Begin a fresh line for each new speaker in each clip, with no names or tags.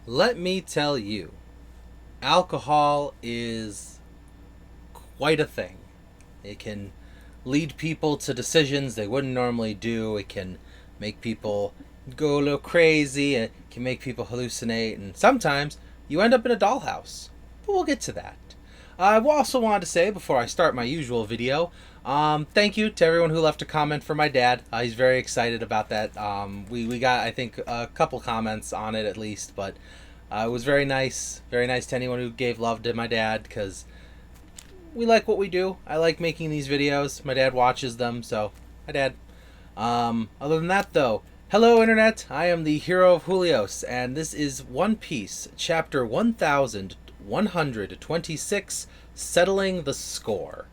Let me tell you, alcohol is quite a thing. It can lead people to decisions they wouldn't normally do. It can make people go a little crazy. It can make people hallucinate. And sometimes you end up in a dollhouse. But we'll get to that. I also wanted to say, before I start my usual video, thank you to everyone who left a comment for my dad. He's very excited about that. We got, I think, a couple comments on it at least, but it was very nice to anyone who gave love to my dad, because we like what we do. I like making these videos. My dad watches them, so hi, Dad. Other than that, though, hello, Internet. I am the hero of Julios, and this is One Piece, chapter 1126, Settling the Score.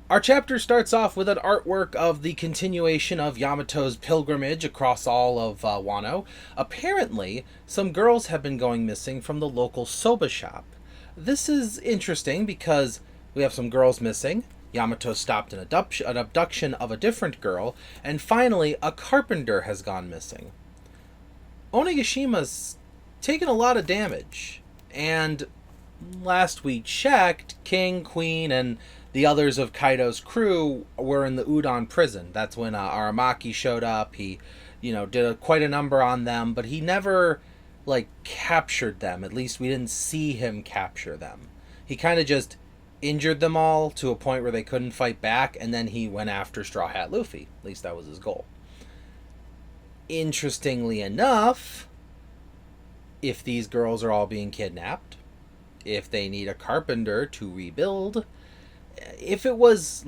Our chapter starts off with an artwork of the continuation of Yamato's pilgrimage across all of Wano. Apparently, some girls have been going missing from the local soba shop. This is interesting because we have some girls missing. Yamato stopped an abduction of a different girl, and finally, a carpenter has gone missing. Onigashima's taken a lot of damage, and last we checked, King, Queen, and the others of Kaido's crew were in the Udon prison. That's when Aramaki showed up. He, did quite a number on them, but he never, captured them. At least we didn't see him capture them. He kind of just injured them all to a point where they couldn't fight back, and then he went after Straw Hat Luffy. At least that was his goal. Interestingly enough, if these girls are all being kidnapped, if they need a carpenter to rebuild, if it was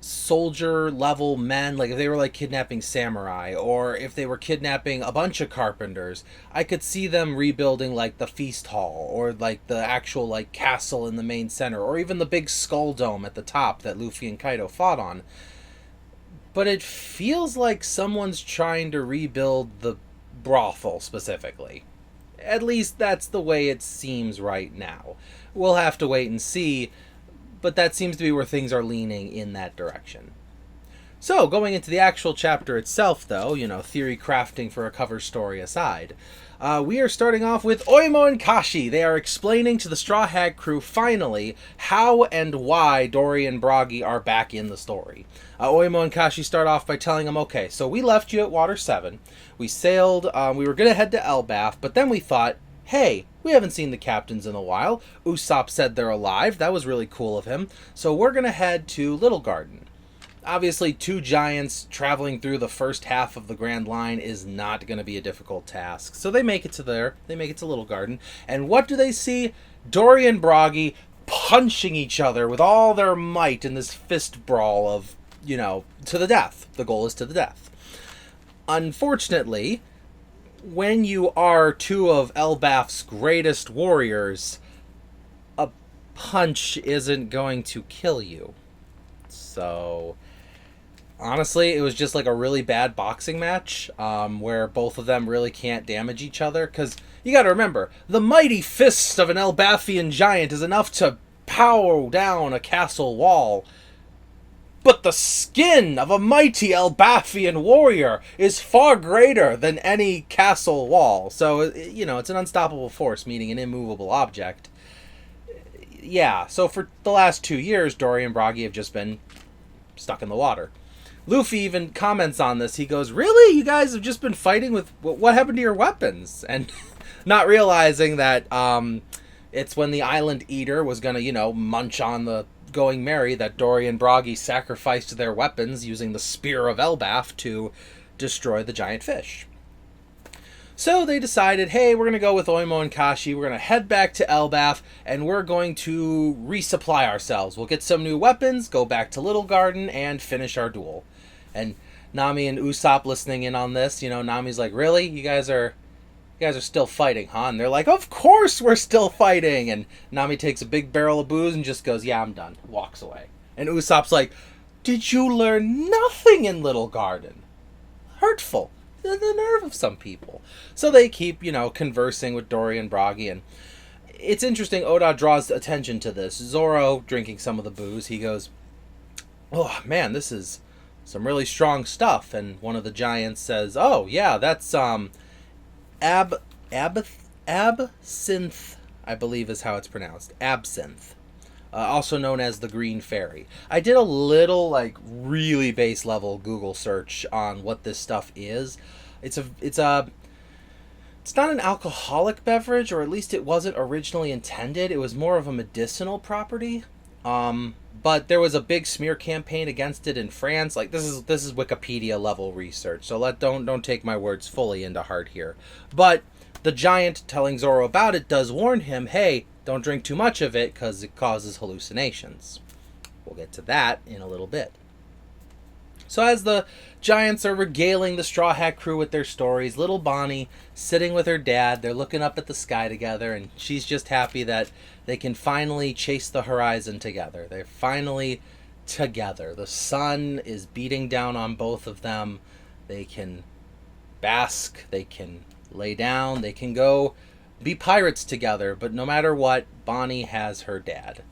soldier level men, if they were kidnapping samurai, or if they were kidnapping a bunch of carpenters, I could see them rebuilding the feast hall, or the actual castle in the main center, or even the big skull dome at the top that Luffy and Kaido fought on. But it feels like someone's trying to rebuild the brothel specifically. At least that's the way it seems right now. We'll have to wait and see, but that seems to be where things are leaning in that direction. So, going into the actual chapter itself, though, theory crafting for a cover story aside, we are starting off with Oimo and Kashi. They are explaining to the Straw Hat crew, finally, how and why Dory and Bragi are back in the story. Oimo and Kashi start off by telling them, okay, so we left you at Water 7. We sailed, we were going to head to Elbaf, but then we thought, hey, we haven't seen the captains in a while. Usopp said they're alive. That was really cool of him. So we're going to head to Little Garden. Obviously, two giants traveling through the first half of the Grand Line is not going to be a difficult task. So they make it to there. They make it to Little Garden. And what do they see? Dory and Bragi punching each other with all their might in this fist brawl of, to the death. The goal is to the death. Unfortunately, when you are two of Elbaf's greatest warriors, a punch isn't going to kill you. So, honestly, it was just a really bad boxing match, where both of them really can't damage each other, because you gotta remember, the mighty fist of an Elbafian giant is enough to pow down a castle wall, but the skin of a mighty Elbafian warrior is far greater than any castle wall. So, it's an unstoppable force meeting an immovable object. Yeah, so for the last 2 years, Dory and Bragi have just been stuck in the water. Luffy even comments on this. He goes, really? You guys have just been fighting with... What happened to your weapons? And not realizing that it's when the Island Eater was going to, munch on the Going Merry, that Dory and Bragi sacrificed their weapons using the Spear of Elbaf to destroy the giant fish. So they decided, hey, we're going to go with Oimo and Kashi, we're going to head back to Elbaf, and we're going to resupply ourselves. We'll get some new weapons, go back to Little Garden, and finish our duel. And Nami and Usopp listening in on this, Nami's like, really? You guys are still fighting, huh? And they're like, of course we're still fighting! And Nami takes a big barrel of booze and just goes, yeah, I'm done. Walks away. And Usopp's like, did you learn nothing in Little Garden? Hurtful. The nerve of some people. So they keep, conversing with Dory and Bragi, and it's interesting, Oda draws attention to this. Zoro, drinking some of the booze, he goes, oh, man, this is some really strong stuff. And one of the giants says, oh, yeah, that's, Ab Absinthe, I believe is how it's pronounced. Absinthe. Also known as the Green Fairy. I did a little, like, really base level Google search on what this stuff is. It's not an alcoholic beverage, or at least it wasn't originally intended. It was more of a medicinal property. But there was a big smear campaign against it in France. Like, this is Wikipedia level research, so don't take my words fully into heart here. But the giant telling Zoro about it does warn him, hey, don't drink too much of it because it causes hallucinations. We'll get to that in a little bit. So as the giants are regaling the Straw Hat crew with their stories, little Bonnie sitting with her dad, they're looking up at the sky together, and she's just happy that they can finally chase the horizon together. They're finally together. The sun is beating down on both of them. They can bask, they can lay down, they can go be pirates together, but no matter what, Bonnie has her dad.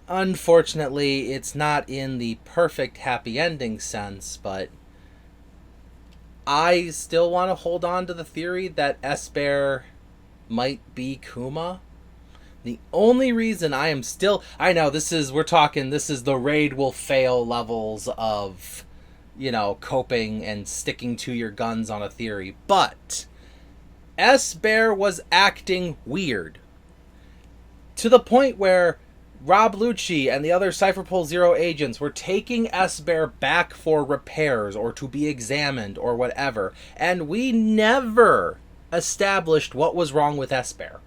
Unfortunately, it's not in the perfect happy ending sense, but I still want to hold on to the theory that S-Bear might be Kuma. The only reason I know this is the raid will fail levels of, coping and sticking to your guns on a theory, but S-Bear was acting weird. To the point where Rob Lucci and the other Cypherpol Zero agents were taking S-Bear back for repairs or to be examined or whatever, and we never established what was wrong with S-Bear.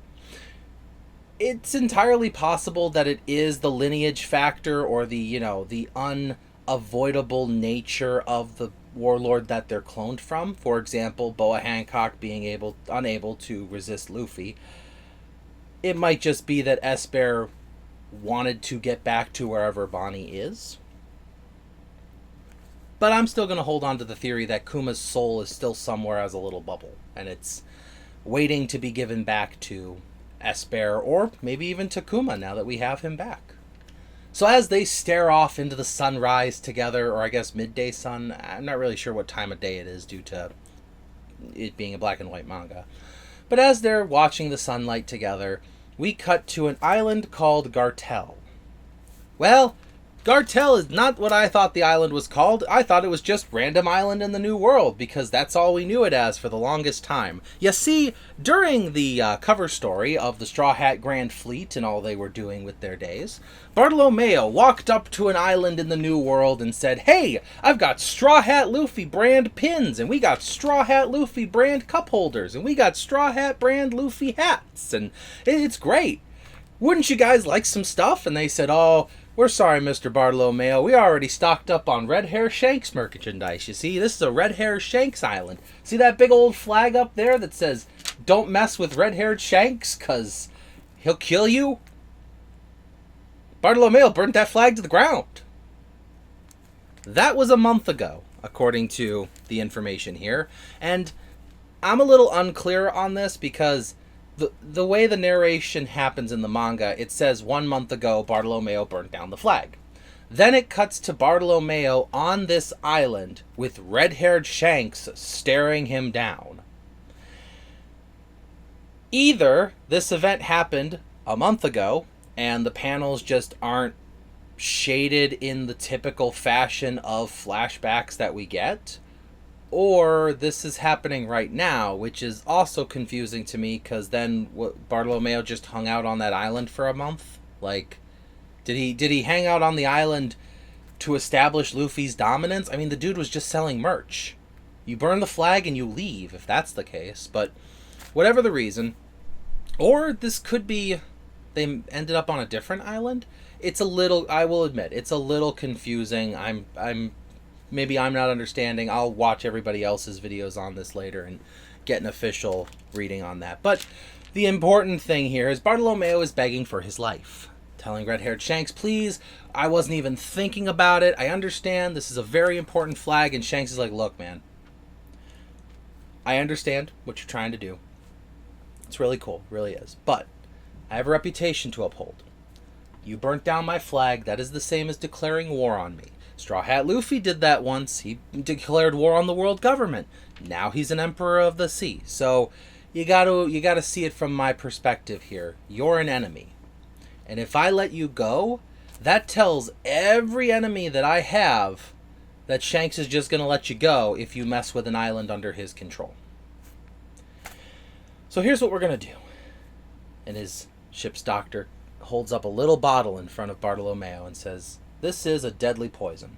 It's entirely possible that it is the lineage factor or the unavoidable nature of the warlord that they're cloned from. For example, Boa Hancock being unable to resist Luffy. It might just be that S-Bear wanted to get back to wherever Bonnie is. But I'm still going to hold on to the theory that Kuma's soul is still somewhere as a little bubble, and it's waiting to be given back to S-Bear, or maybe even to Kuma now that we have him back. So as they stare off into the sunrise together, or I guess midday sun, I'm not really sure what time of day it is due to it being a black and white manga. But as they're watching the sunlight together, we cut to an island called Gartel. Well, Gartel is not what I thought the island was called. I thought it was just Random Island in the New World, because that's all we knew it as for the longest time. You see, during the cover story of the Straw Hat Grand Fleet and all they were doing with their days, Bartolomeo walked up to an island in the New World and said, hey, I've got Straw Hat Luffy brand pins, and we got Straw Hat Luffy brand cup holders, and we got Straw Hat brand Luffy hats, and it's great. Wouldn't you guys like some stuff? And they said, oh, we're sorry, Mr. Bartolomeo. We already stocked up on Red Hair Shanks merchandise. You see, this is a Red Hair Shanks island. See that big old flag up there that says, don't mess with red-haired Shanks, because he'll kill you? Bartolomeo burnt that flag to the ground. That was a month ago, according to the information here. And I'm a little unclear on this because the way the narration happens in the manga, it says 1 month ago Bartolomeo burnt down the flag. Then it cuts to Bartolomeo on this island with red-haired Shanks staring him down. Either this event happened a month ago and the panels just aren't shaded in the typical fashion of flashbacks that we get, or this is happening right now, which is also confusing to me, because then Bartolomeo just hung out on that island for a month? Like, did he hang out on the island to establish Luffy's dominance? I mean, the dude was just selling merch. You burn the flag and you leave, if that's the case. But whatever the reason, or this could be they ended up on a different island. It's a little, I will admit, it's a little confusing. Maybe I'm not understanding. I'll watch everybody else's videos on this later and get an official reading on that. But the important thing here is Bartolomeo is begging for his life, telling red-haired Shanks, please, I wasn't even thinking about it. I understand this is a very important flag. And Shanks is like, look, man, I understand what you're trying to do. It's really cool, it really is. But I have a reputation to uphold. You burnt down my flag. That is the same as declaring war on me. Straw Hat Luffy did that once. He declared war on the world government. Now he's an emperor of the sea. So you gotta see it from my perspective here. You're an enemy. And if I let you go, that tells every enemy that I have that Shanks is just gonna let you go if you mess with an island under his control. So here's what we're gonna do. And his ship's doctor holds up a little bottle in front of Bartolomeo and says, "This is a deadly poison.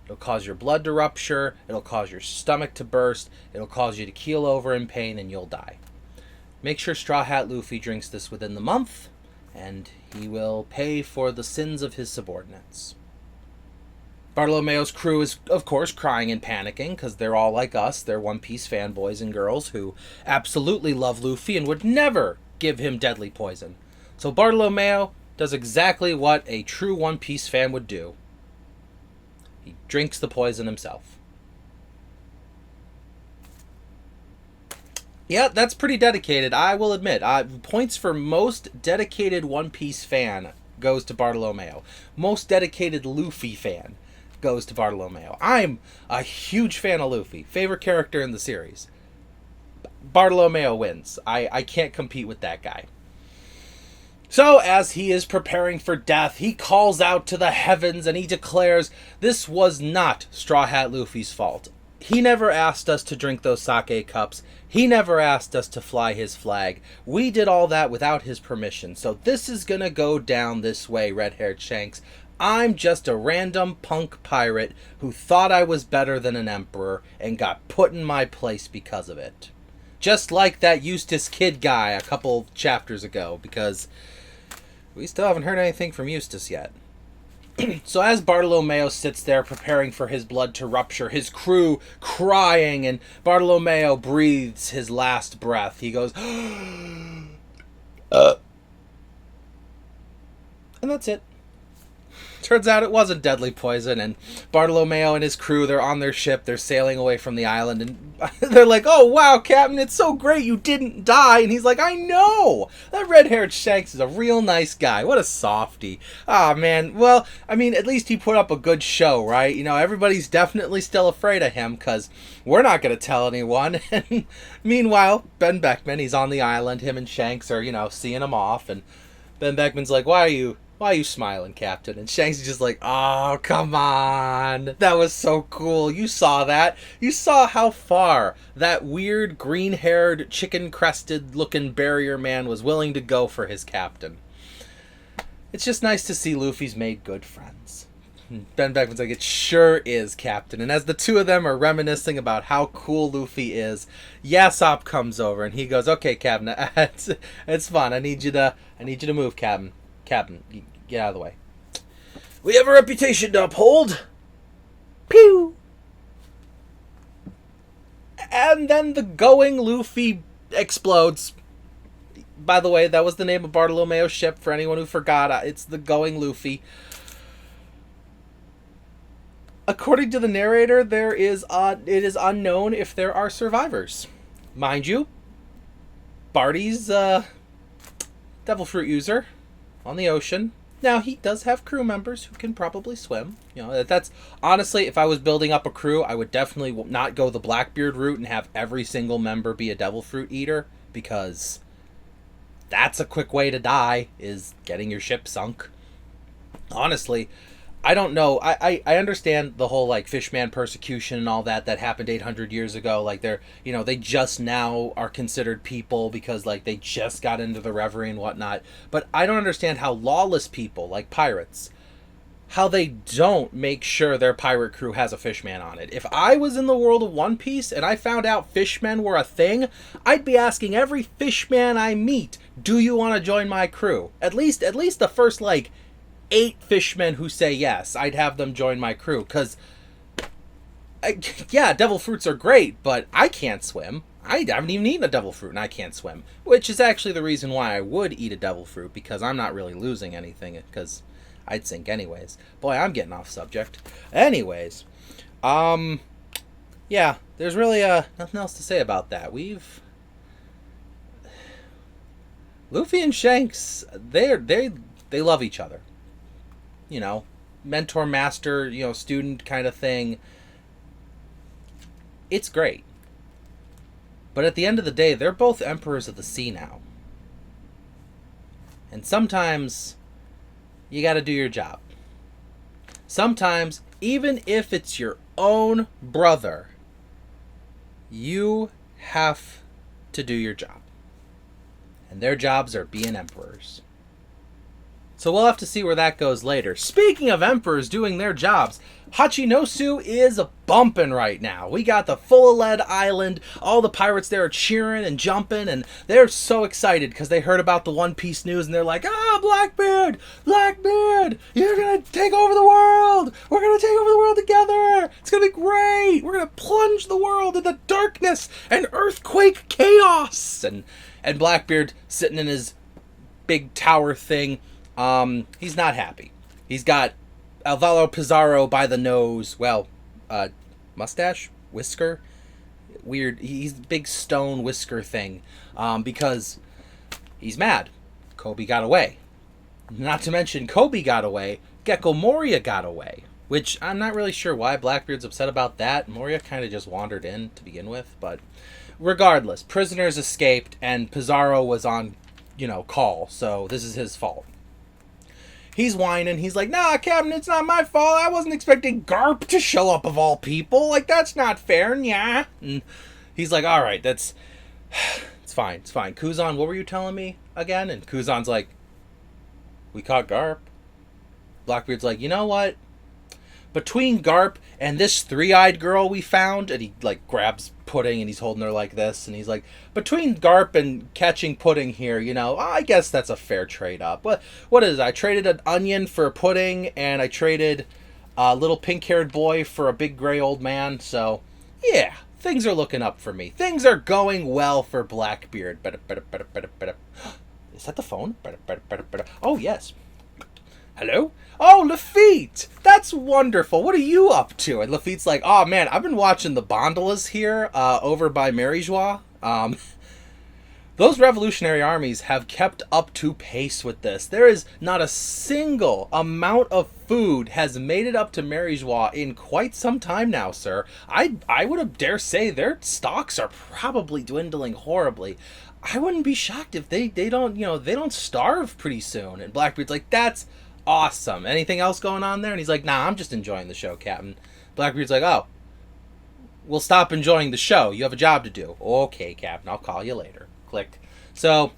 It'll cause your blood to rupture, it'll cause your stomach to burst, it'll cause you to keel over in pain, and you'll die. Make sure Straw Hat Luffy drinks this within the month, and he will pay for the sins of his subordinates." Bartolomeo's crew is, of course, crying and panicking, because they're all like us. They're One Piece fanboys and girls who absolutely love Luffy and would never give him deadly poison. So Bartolomeo does exactly what a true One Piece fan would do. He drinks the poison himself. Yeah, that's pretty dedicated, I will admit. Points for most dedicated One Piece fan goes to Bartolomeo. Most dedicated Luffy fan goes to Bartolomeo. I'm a huge fan of Luffy. Favorite character in the series. Bartolomeo wins. I can't compete with that guy. So, as he is preparing for death, he calls out to the heavens and he declares, this was not Straw Hat Luffy's fault. He never asked us to drink those sake cups. He never asked us to fly his flag. We did all that without his permission. So this is gonna go down this way, red-haired Shanks. I'm just a random punk pirate who thought I was better than an emperor and got put in my place because of it. Just like that Eustace Kid guy a couple chapters ago, because we still haven't heard anything from Eustace yet. So as Bartolomeo sits there preparing for his blood to rupture, his crew crying, and Bartolomeo breathes his last breath, he goes, and that's it. Turns out it wasn't deadly poison, and Bartolomeo and his crew, they're on their ship, they're sailing away from the island, and they're like, "Oh wow, Captain, it's so great you didn't die." And he's like, "I know! That red-haired Shanks is a real nice guy. What a softie." Ah, man, well, I mean, at least he put up a good show, right? You know, everybody's definitely still afraid of him, because we're not going to tell anyone. And meanwhile, Ben Beckman, he's on the island, him and Shanks are, you know, seeing him off, and Ben Beckman's like, Why are you smiling, Captain?" And Shanks is just like, "Oh, come on. That was so cool. You saw that. You saw how far that weird green-haired, chicken-crested looking barrier man was willing to go for his captain." It's just nice to see Luffy's made good friends. Ben Beckman's like, "It sure is, Captain." And as the two of them are reminiscing about how cool Luffy is, Yasop comes over and he goes, "Okay, Captain, it's fun. I need you to move, Captain. Captain, get out of the way. We have a reputation to uphold." Pew! And then the Going Luffy explodes. By the way, that was the name of Bartolomeo's ship, for anyone who forgot. It's the Going Luffy. According to the narrator, it is unknown if there are survivors. Mind you, Barty's devil fruit user on the ocean. Now, he does have crew members who can probably swim. You know, that's honestly, if I was building up a crew, I would definitely not go the Blackbeard route and have every single member be a devil fruit eater, because that's a quick way to die, is getting your ship sunk. Honestly, I don't know. I understand the whole, like, fishman persecution and all that happened 800 years ago. Like, they just now are considered people because, like, they just got into the reverie and whatnot. But I don't understand how lawless people, like pirates, how they don't make sure their pirate crew has a fishman on it. If I was in the world of One Piece and I found out fishmen were a thing, I'd be asking every fishman I meet, "Do you want to join my crew?" At least the first, like, 8 fishmen who say yes, I'd have them join my crew, because, yeah, devil fruits are great, but I can't swim. I haven't even eaten a devil fruit and I can't swim, which is actually the reason why I would eat a devil fruit, because I'm not really losing anything, because I'd sink anyways. Boy, I'm getting off subject. Anyways, yeah, there's really nothing else to say about that. Luffy and Shanks, they love each other. You know, mentor master, student kind of thing. It's great. But at the end of the day, they're both emperors of the sea now. And sometimes you got to do your job. Sometimes, even if it's your own brother, you have to do your job. And their jobs are being emperors. So we'll have to see where that goes later. Speaking of emperors doing their jobs, Hachinosu is bumping right now. We got the full lead island. All the pirates there are cheering and jumping, and they're so excited because they heard about the One Piece news, and they're like, Blackbeard! Blackbeard! You're going to take over the world! We're going to take over the world together! It's going to be great! We're going to plunge the world into darkness and earthquake chaos! And Blackbeard, sitting in his big tower thing, he's not happy. He's got Alvaro Pizarro by the nose. Well, mustache? Whisker? Weird. He's a big stone whisker thing. Because he's mad. Kobe got away. Not to mention Kobe got away. Gecko Moria got away. Which I'm not really sure why Blackbeard's upset about that. Moria kind of just wandered in to begin with. But regardless, prisoners escaped and Pizarro was on, call. So this is his fault. He's whining. He's like, nah, Captain, it's not my fault. I wasn't expecting Garp to show up of all people. Like, that's not fair, yeah. And he's like, all right, it's fine, it's fine. Kuzan, what were you telling me again? And Kuzan's like, we caught Garp. Blackbeard's like, you know what? Between Garp and this three-eyed girl we found, and he, grabs Pudding, and he's holding her like this, and he's like, between Garp and catching Pudding here, I guess that's a fair trade-up. What is it? I traded an onion for a Pudding, and I traded a little pink-haired boy for a big gray old man, so, yeah, things are looking up for me. Things are going well for Blackbeard. Is that the phone? Oh, yes. Hello? Oh, Lafitte! That's wonderful. What are you up to? And Lafitte's like, oh, man, I've been watching the Bondolas here over by Maryjois. Those revolutionary armies have kept up to pace with this. There is not a single amount of food has made it up to Maryjois in quite some time now, sir. I would have dare say their stocks are probably dwindling horribly. I wouldn't be shocked if they don't starve pretty soon. And Blackbeard's like, that's awesome. Anything else going on there? And he's like, nah, I'm just enjoying the show, Captain. Blackbeard's like, oh, we'll stop enjoying the show. You have a job to do. Okay, Captain, I'll call you later. Click. So,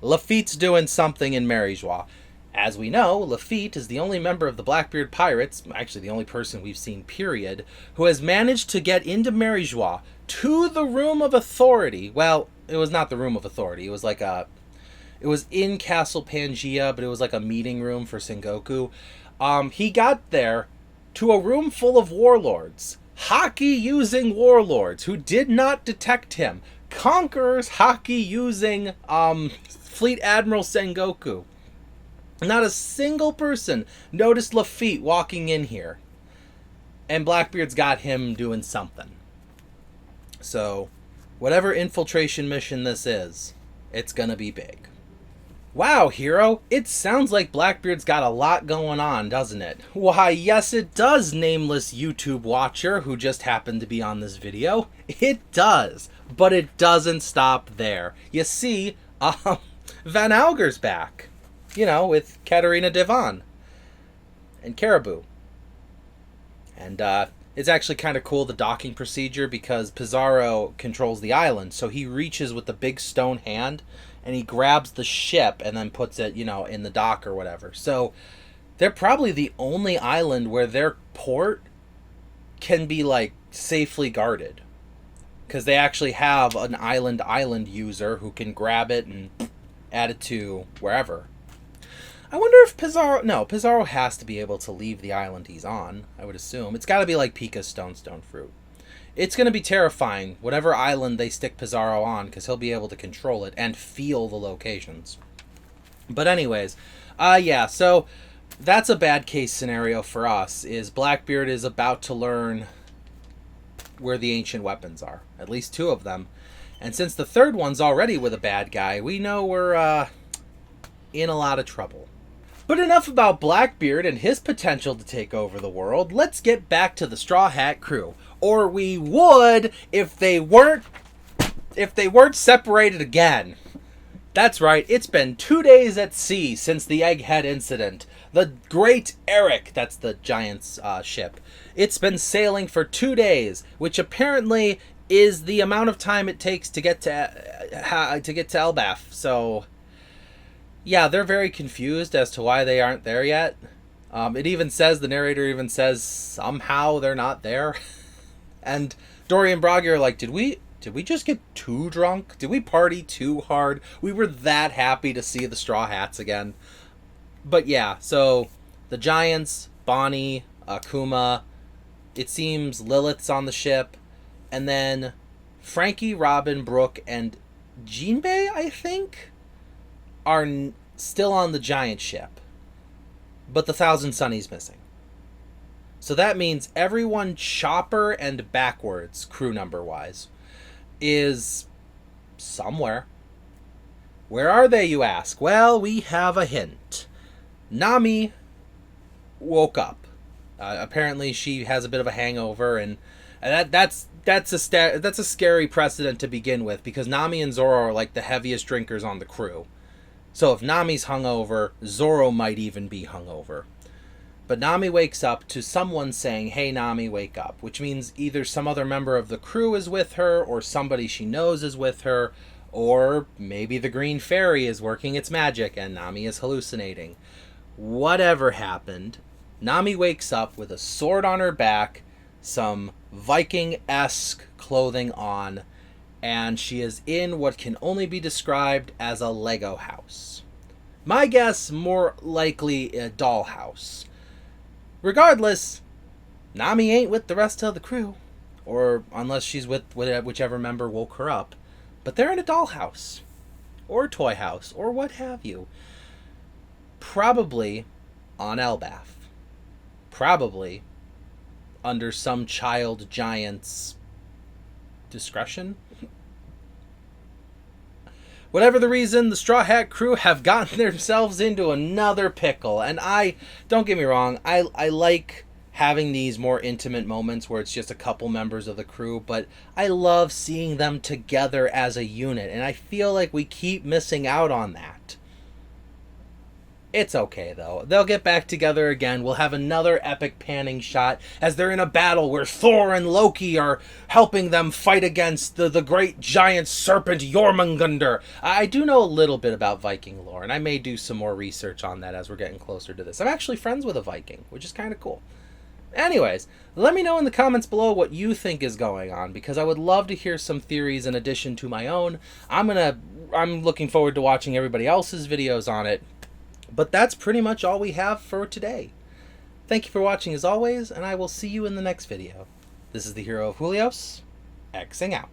Lafitte's doing something in Maryjois. As we know, Lafitte is the only member of the Blackbeard Pirates, actually the only person we've seen, period, who has managed to get into Maryjois to the Room of Authority. Well, it was not the Room of Authority. It was it was in Castle Pangaea, but it was like a meeting room for Sengoku. He got there to a room full of warlords. Haki-using warlords who did not detect him. Conquerors Haki-using Fleet Admiral Sengoku. Not a single person noticed Lafitte walking in here. And Blackbeard's got him doing something. So, whatever infiltration mission this is, it's gonna be big. Wow, hero, it sounds like Blackbeard's got a lot going on, doesn't it? Why, yes it does, nameless YouTube watcher who just happened to be on this video. It does, but it doesn't stop there. You see, Van Alger's back. With Katarina Devon and Caribou. And it's actually kind of cool, the docking procedure, because Pizarro controls the island, so he reaches with the big stone hand and he grabs the ship and then puts it, in the dock or whatever. So they're probably the only island where their port can be, safely guarded. Because they actually have an island user who can grab it and add it to wherever. I wonder if Pizarro has to be able to leave the island he's on, I would assume. It's got to be like Pika's Stone Fruit. It's going to be terrifying, whatever island they stick Pizarro on, because he'll be able to control it and feel the locations. But anyways, so that's a bad case scenario for us, is Blackbeard is about to learn where the ancient weapons are. At least 2 of them. And since the 3rd one's already with a bad guy, we know we're in a lot of trouble. But enough about Blackbeard and his potential to take over the world. Let's get back to the Straw Hat crew. Or we would if they weren't separated again. That's right, it's been 2 days at sea since the Egghead incident. The Great Eric, that's the Giant's ship, it's been sailing for 2 days, which apparently is the amount of time it takes to get to Elbaf. So, yeah, they're very confused as to why they aren't there yet. It even says, the narrator even says, somehow they're not there. And Dory and Broggy are like, did we just get too drunk? Did we party too hard? We were that happy to see the Straw Hats again. But yeah, so the Giants, Bonnie, Akuma, it seems Lilith's on the ship, and then Frankie, Robin, Brooke, and Jinbei, I think, are still on the Giant ship. But the Thousand Sunny's missing. So that means everyone Chopper and backwards, crew number wise, is somewhere. Where are they, you ask? Well, we have a hint. Nami woke up. Apparently, she has a bit of a hangover, and that's a scary precedent to begin with, because Nami and Zoro are like the heaviest drinkers on the crew. So if Nami's hungover, Zoro might even be hungover. But Nami wakes up to someone saying, "Hey, Nami, wake up," which means either some other member of the crew is with her, or somebody she knows is with her, or maybe the Green Fairy is working its magic and Nami is hallucinating. Whatever happened, Nami wakes up with a sword on her back, some Viking-esque clothing on, and she is in what can only be described as a Lego house. My guess, more likely a dollhouse. Regardless, Nami ain't with the rest of the crew, or unless she's with whichever member woke her up, but they're in a dollhouse, or a toy house, or what have you. Probably on Elbaf. Probably under some child giant's discretion. Whatever the reason, the Straw Hat crew have gotten themselves into another pickle. And don't get me wrong, I like having these more intimate moments where it's just a couple members of the crew, but I love seeing them together as a unit, and I feel like we keep missing out on that. It's okay, though. They'll get back together again. We'll have another epic panning shot as they're in a battle where Thor and Loki are helping them fight against the great giant serpent Jormungandr. I do know a little bit about Viking lore, and I may do some more research on that as we're getting closer to this. I'm actually friends with a Viking, which is kind of cool. Anyways, let me know in the comments below what you think is going on, because I would love to hear some theories in addition to my own. I'm looking forward to watching everybody else's videos on it. But that's pretty much all we have for today. Thank you for watching as always, and I will see you in the next video. This is the Hero of Julios, Xing out.